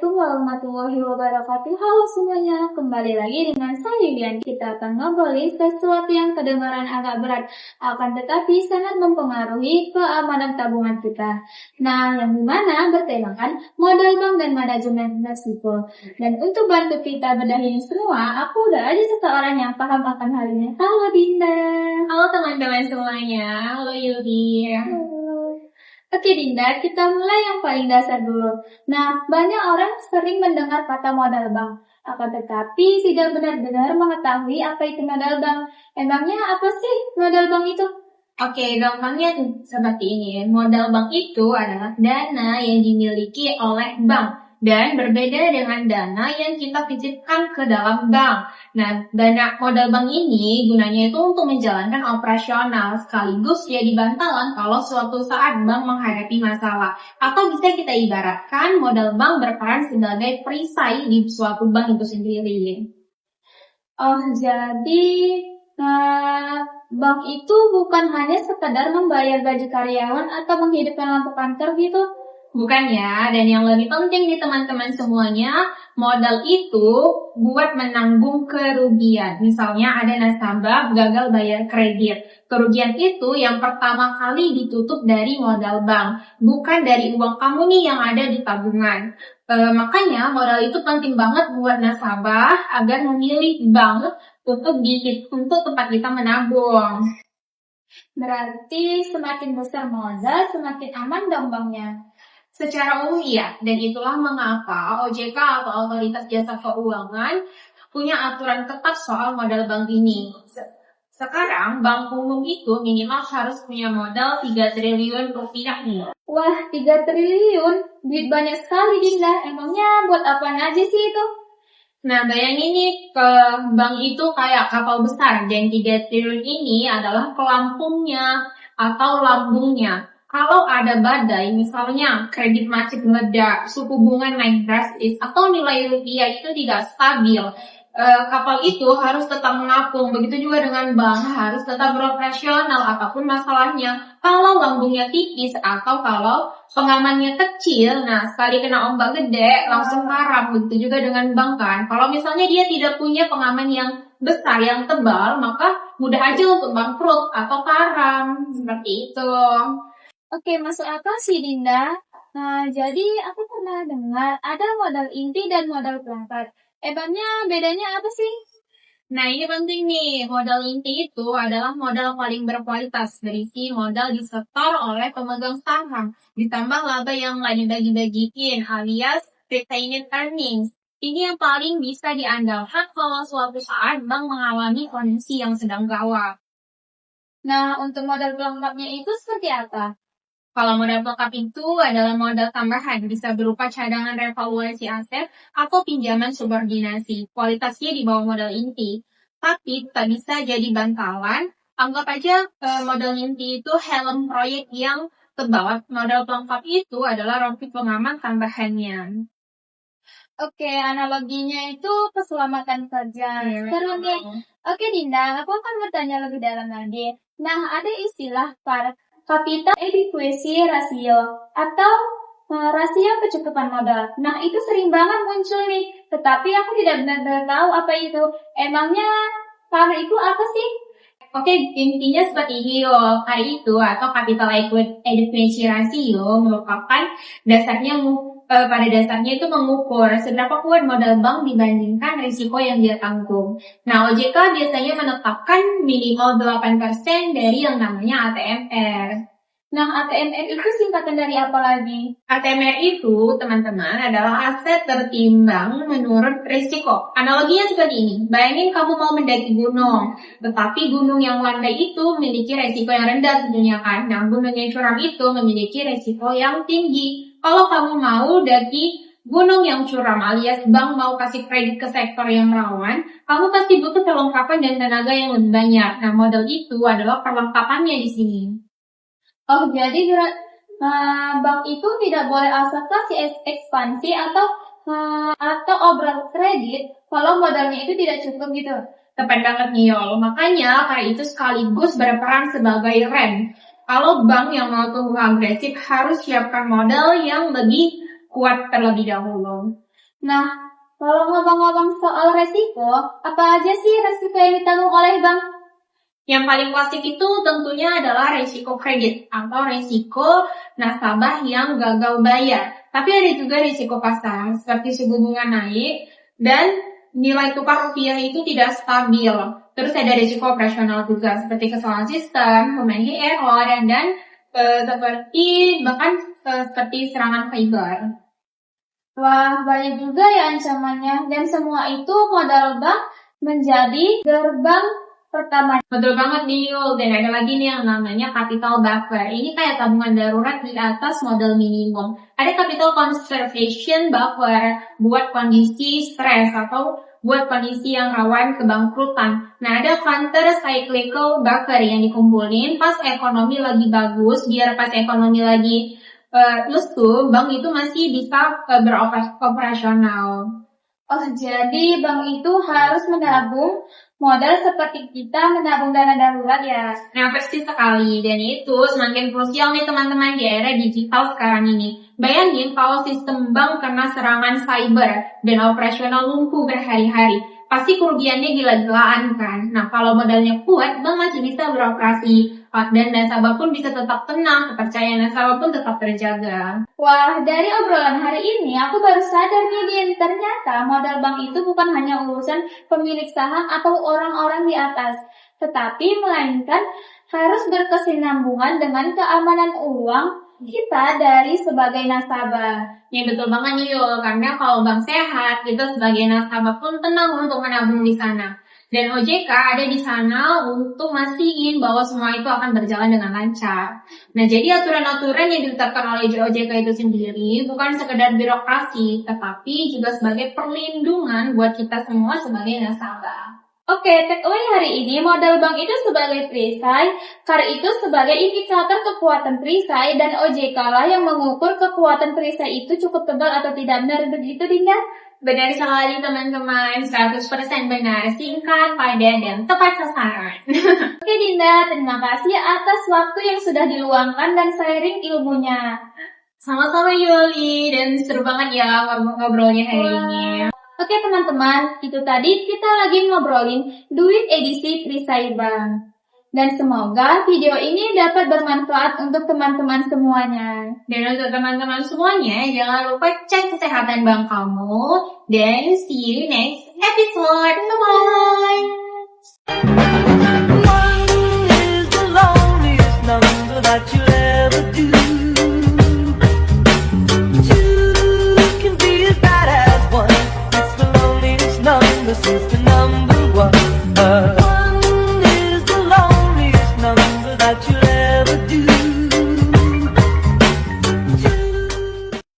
Assalamualaikum warahmatullahi wabarakatuh. Halo semuanya, kembali lagi dengan saya Yulian. Kita akan ngobrolin sesuatu yang kedengaran agak berat, akan tetapi sangat mempengaruhi keamanan tabungan kita. Nah, yang dimana bertemakan modal bank dan manajemen risiko. Dan untuk bantu kita bedahin semua, aku udah ada seseorang yang paham akan hal ini. Halo Dinda. Halo teman-teman semuanya, halo Yudi. Oke Dinda, kita mulai yang paling dasar dulu. Nah, banyak orang sering mendengar kata modal bank, akan tetapi tidak benar-benar mengetahui apa itu modal bank. Emangnya apa sih modal bank itu? Oke, gampangnya seperti ini. Modal bank itu adalah dana yang dimiliki oleh bank dan berbeda dengan dana yang kita titipkan ke dalam bank. Nah, dana modal bank ini gunanya itu untuk menjalankan operasional sekaligus jadi bantalan kalau suatu saat bank menghadapi masalah. Atau bisa kita ibaratkan modal bank berperan sebagai perisai di suatu bank itu sendiri. Oh, jadi bank itu bukan hanya sekedar membayar gaji karyawan atau menghidupkan lampu kantor gitu. Bukan ya, dan yang lebih penting nih teman-teman semuanya, modal itu buat menanggung kerugian. Misalnya ada nasabah gagal bayar kredit. Kerugian itu yang pertama kali ditutup dari modal bank, bukan dari uang kamu nih yang ada di tabungan. Makanya modal itu penting banget buat nasabah agar memilih bank untuk tempat kita menabung. Berarti semakin besar modal, semakin aman dong banknya. Secara umum ya, dan itulah mengapa OJK atau Otoritas Jasa Keuangan punya aturan ketat soal modal bank ini. Sekarang bank umum itu minimal harus punya modal 3 triliun rupiah nih. Wah, 3 triliun? Duit banyak sekali Dinda. Emangnya buat apaan aja sih itu? Nah, bayangin nih ke bank itu kayak kapal besar, dan 3 triliun ini adalah pelampungnya atau lambungnya. Kalau ada badai, misalnya kredit macet meledak, suku bunga naik drastis, atau nilai rupiah itu tidak stabil, kapal itu harus tetap mengapung. Begitu juga dengan bank, harus tetap beroperasional apapun masalahnya. Kalau lambungnya tipis atau kalau pengamannya kecil, nah sekali kena ombak gede langsung karam. Begitu juga dengan bank kan. Kalau misalnya dia tidak punya pengaman yang besar, yang tebal, maka mudah aja untuk bangkrut atau karam. Seperti itu. Oke, masuk akal sih Dinda. Nah, jadi aku pernah dengar ada modal inti dan modal pelengkap. Emangnya bedanya apa sih? Nah, ini penting nih. Modal inti itu adalah modal paling berkualitas, berisi modal disetor oleh pemegang saham, ditambah laba yang nggak dibagi-bagiin, alias retained earnings. Ini yang paling bisa diandalkan kalau suatu saat bank mengalami kondisi yang sedang gawat. Nah, untuk modal pelengkapnya itu seperti apa? Kalau modal pelengkap itu adalah modal tambahan, bisa berupa cadangan revaluasi aset atau pinjaman subordinasi. Kualitasnya di bawah modal inti, tapi tak bisa jadi bantalan. Anggap aja modal inti itu helm proyek yang tebal. Modal pelengkap itu adalah rompi pengaman tambahannya. Oke, analoginya itu keselamatan kerja. Seru nih. Oke Dinda, aku akan bertanya lebih dalam lagi. Nah, ada istilah capital adequacy ratio atau rasio kecukupan modal. Nah, itu sering banget muncul nih, tetapi aku tidak benar-benar tahu apa itu. Emangnya kalau itu apa sih? Oke, intinya seperti itu. Itu atau capital adequacy ratio merupakan pada dasarnya itu mengukur seberapa kuat modal bank dibandingkan risiko yang dia tanggung. Nah, OJK biasanya menetapkan minimal 8% dari yang namanya ATMR. Nah, ATMR itu singkatan dari apa lagi? ATMR itu, teman-teman, adalah aset tertimbang menurut risiko. Analoginya seperti ini. Bayangin kamu mau mendaki gunung, tetapi gunung yang landai itu memiliki risiko yang rendah tentunya kan. Nah, gunung yang curam itu memiliki risiko yang tinggi. Kalau kamu mau daki gunung yang curam alias bank mau kasih kredit ke sektor yang rawan, kamu pasti butuh perlengkapan dan tenaga yang lebih banyak. Nah, modal itu adalah perlengkapannya di sini. Oh, jadi bank itu tidak boleh asal kasih ekspansi atau obral kredit kalau modalnya itu tidak cukup gitu. Tepat banget nih Yol. Makanya karena itu sekaligus berperan sebagai rem. Kalau bank yang mau tumbuh agresif harus siapkan modal yang lebih kuat terlebih dahulu. Nah, kalau ngomong-ngomong soal resiko, apa aja sih resiko yang ditanggung oleh bank? Yang paling klasik itu tentunya adalah risiko kredit atau risiko nasabah yang gagal bayar. Tapi ada juga risiko pasar seperti suku bunga naik dan nilai tukar rupiah itu tidak stabil. Terus ada risiko operasional juga seperti kesalahan sistem, human error dan seperti serangan cyber. Wah, banyak juga ya ancamannya. Dan semua itu modal bank menjadi gerbang pertama. Betul banget nih Yul, dan ada lagi nih yang namanya capital buffer. Ini kayak tabungan darurat di atas modal minimum. Ada capital conservation buffer buat kondisi stres atau buat kondisi yang rawan kebangkrutan. Nah, ada counter cyclical buffer yang dikumpulin pas ekonomi lagi bagus, biar pas ekonomi lagi lesu, bank itu masih bisa beroperasional. Oh, jadi bank itu harus menabung modal seperti kita menabung dana darurat ya. Nah, persis sekali. Dan itu semakin krusial nih teman-teman di era digital sekarang ini. Bayangin kalau sistem bank kena serangan cyber dan operasional lumpuh berhari-hari. Pasti kerugiannya gila-gilaan kan. Nah, kalau modalnya kuat, bank masih bisa beroperasi. Dan nasabah pun bisa tetap tenang, kepercayaan nasabah pun tetap terjaga. Wah, dari obrolan hari ini aku baru sadar nih Din, ternyata modal bank itu bukan hanya urusan pemilik saham atau orang-orang di atas, tetapi melainkan harus berkesinambungan dengan keamanan uang kita dari sebagai nasabah. Ya betul banget nih Yul, karena kalau bank sehat, kita sebagai nasabah pun tenang untuk menabung di sana. Dan OJK ada di sana untuk mastiin bahwa semua itu akan berjalan dengan lancar. Nah, jadi aturan-aturan yang ditetapkan oleh OJK itu sendiri bukan sekedar birokrasi, tetapi juga sebagai perlindungan buat kita semua sebagai nasabah. Oke, take away hari ini modal bank itu sebagai perisai, CAR itu sebagai indikator kekuatan perisai, dan OJK lah yang mengukur kekuatan perisai itu cukup tebal atau tidak. Benar begitu, Dinda? Benar sekali teman-teman, 100% benar, singkat, padat, dan tepat sasaran. Oke Dinda, terima kasih atas waktu yang sudah diluangkan dan sharing ilmunya. Sama-sama Yuli, dan seru banget ya ngobrolnya hari ini. Oke teman-teman, itu tadi kita lagi ngobrolin duit edisi Perisai Bank. Dan semoga video ini dapat bermanfaat untuk teman-teman semuanya. Dan untuk teman-teman semuanya, jangan lupa cek kesehatan bank kamu. Dan see you next episode. Bye-bye!